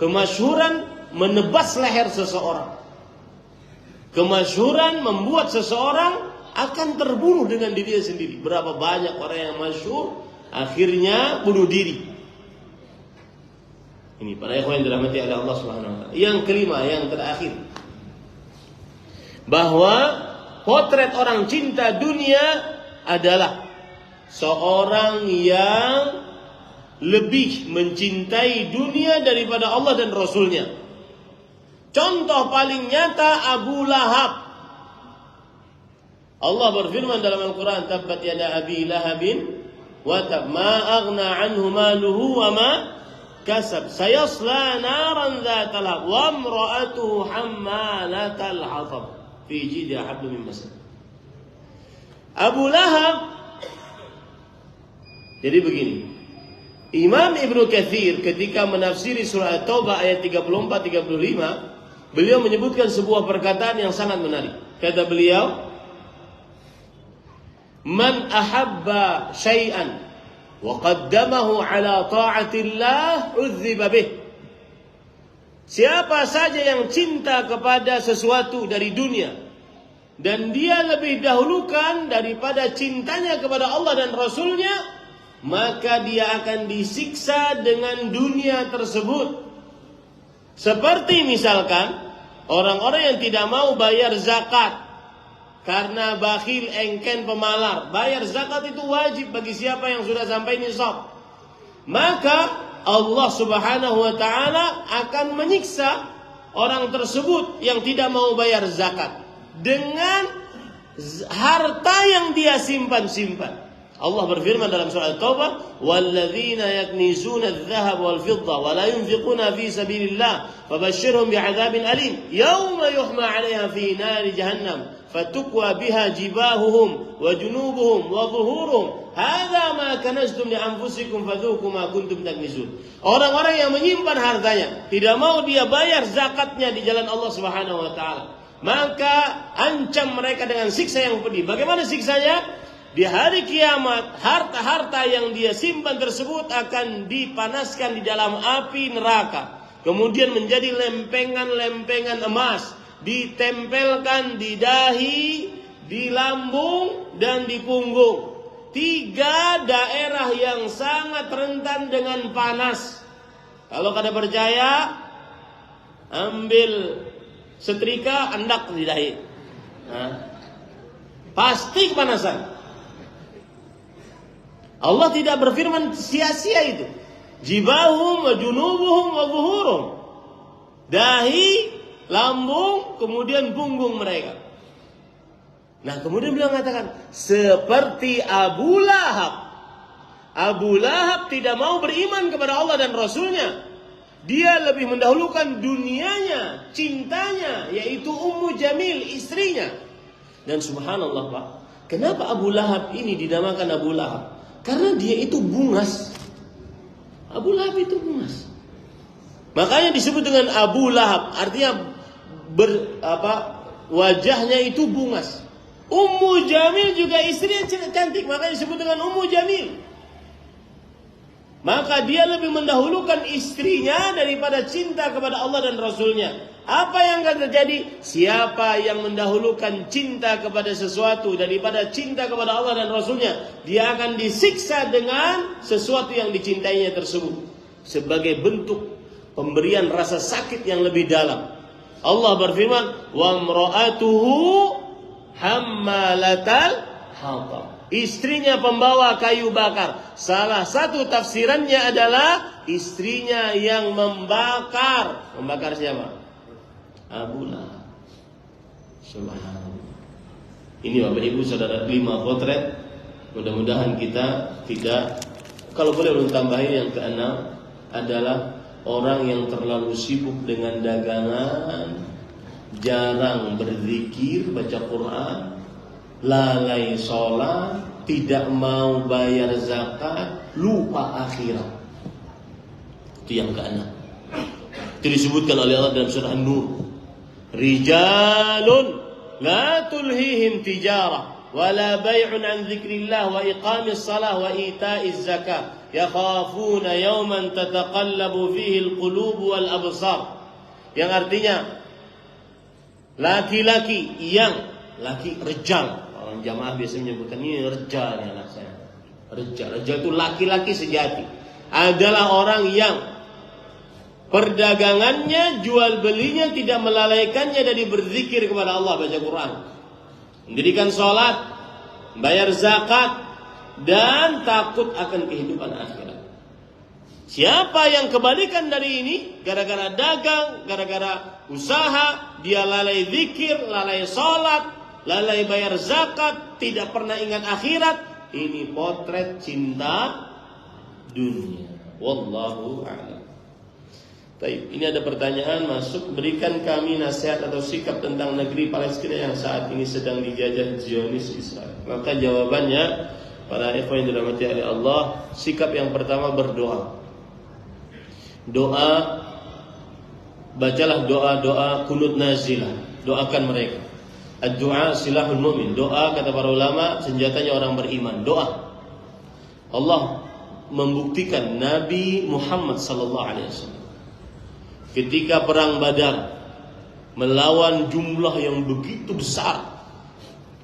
Kemasyhuran menebas leher seseorang. Kemasyhuran membuat seseorang akan terbunuh dengan dirinya sendiri. Berapa banyak orang yang masyhur akhirnya bunuh diri. Ini para ikhwan yang dirahmati oleh Allah Subhanahu wa taala. Yang kelima, yang terakhir, bahwa potret orang cinta dunia adalah seorang yang lebih mencintai dunia daripada Allah dan Rasulnya. Contoh paling nyata Abu Lahab. Allah berfirman dalam Al-Quran, tabbat yada abi lahabin wa tab ma aghna anhu maluhu wa ma kasab sayasla naran dzata lahab wa imra'atuhu hammalatal hatab fi jidha hablum min masad. Abu Lahab. Jadi begini, Imam Ibnu Katsir ketika menafsiri surah At-Taubah ayat 34-35, beliau menyebutkan sebuah perkataan yang sangat menarik. Kata beliau, man ahabba syai'an wa qaddamahu ala ta'atillah udziba bih. Siapa saja yang cinta kepada sesuatu dari dunia dan dia lebih dahulukan daripada cintanya kepada Allah dan Rasulnya, maka dia akan disiksa dengan dunia tersebut. Seperti misalkan orang-orang yang tidak mau bayar zakat karena bakhil, engken, pemalar. Bayar zakat itu wajib bagi siapa yang sudah sampai nisab. Maka Allah Subhanahu wa taala akan menyiksa orang tersebut yang tidak mau bayar zakat dengan harta yang dia simpan-simpan. Allah berfirman dalam surah At-Taubah, "Walladzina yaknizuna adh-dhahaba wal-fidda wa la yunfiquna fi sabilillah fabashshirhum bi'adzabin alim yauma yuhma 'alaiha fi nari jahannam fatukwa biha jibahuhum wa junubuhum wa dhuhuruhum hadza ma kanaztum li anfusikum fadhuqu ma kuntum taknizun." Orang-orang yang menyimpan hartanya, tidak mau dia bayar zakatnya di jalan Allah Subhanahu wa taala, maka ancam mereka dengan siksa yang pedih. Bagaimana siksanya? Di hari kiamat, harta-harta yang dia simpan tersebut akan dipanaskan di dalam api neraka. Kemudian menjadi lempengan-lempengan emas, ditempelkan di dahi, di lambung, dan di punggung. 3 daerah yang sangat rentan dengan panas. Kalau kada percaya, ambil setrika, andak di dahi. Pasti kepanasan. Allah tidak berfirman sia-sia itu. Jibahum wa junubuhum wa zuhurum. Dahi, lambung, kemudian punggung mereka. Nah, kemudian beliau mengatakan seperti Abu Lahab. Abu Lahab tidak mau beriman kepada Allah dan Rasulnya. Dia lebih mendahulukan dunianya, cintanya, yaitu Ummu Jamil, istrinya. Dan subhanallah Pak, kenapa Abu Lahab ini dinamakan Abu Lahab? Karena dia itu bungas. Abu Lahab itu bungas. Makanya disebut dengan Abu Lahab, artinya wajahnya itu bungas. Ummu Jamil juga istrinya cantik, makanya disebut dengan Ummu Jamil. Maka dia lebih mendahulukan istrinya daripada cinta kepada Allah dan Rasulnya. Apa yang akan terjadi? Siapa yang mendahulukan cinta kepada sesuatu daripada cinta kepada Allah dan Rasulnya, dia akan disiksa dengan sesuatu yang dicintainya tersebut, sebagai bentuk pemberian rasa sakit yang lebih dalam. Allah berfirman, wa imra'atuhu hammalatal hatab. Istrinya pembawa kayu bakar. Salah satu tafsirannya adalah istrinya yang membakar. Membakar siapa? Abu Lahab. Subhanallah. Ini Bapak Ibu Saudara 5 potret. Mudah-mudahan kita tidak, kalau boleh belum tambahin yang ke-6 adalah orang yang terlalu sibuk dengan dagangan, jarang berzikir, baca Quran, lalai sholat, tidak mau bayar zakat, lupa akhirat. Itu yang ke-6. Itu disebutkan oleh Allah dalam surah An-Nur. Rijalun la tulhihim tijarah wala bay'un an dzikrillah wa iqamis salah wa ita'iz zakah yakhafuna yawman tataqallabu fihi al-qulub wal absar. Yang artinya laki-laki yang rejal. Orang jamaah biasa menyebutkan ini rejal ya anak saya. Rejal itu laki-laki sejati. Adalah orang yang perdagangannya, jual belinya tidak melalaikannya dari berzikir kepada Allah, baca Quran, mendirikan sholat, bayar zakat, dan takut akan kehidupan akhirat. Siapa yang kebalikan dari ini, gara-gara dagang, gara-gara usaha, dia lalai zikir, lalai sholat, lalai bayar zakat, tidak pernah ingat akhirat, ini potret cinta dunia. Wallahu a'lam. Baik, ini ada pertanyaan masuk. Berikan kami nasihat atau sikap tentang negeri Palestina yang saat ini sedang dijajah Zionis Israel. Maka jawabannya, para ikhwan yang dirahmati oleh Allah, sikap yang pertama berdoa. Doa, bacalah doa-doa kunut nazilah, doakan mereka. Ad-du'a silahul mu'min. Doa, kata para ulama, senjatanya orang beriman. Doa. Allah membuktikan Nabi Muhammad sallallahu alaihi wasallam ketika perang Badar melawan jumlah yang begitu besar,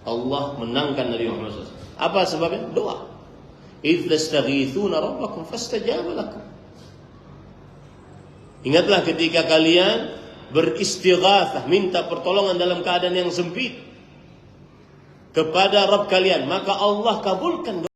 Allah menangkan Nabi Muhammad SAW. Apa sebabnya? Doa. Idz tastaghithuna rabbakum fastajaba lakum. Ingatlah ketika kalian beristighatsah, minta pertolongan dalam keadaan yang sempit kepada Rabb kalian, maka Allah kabulkan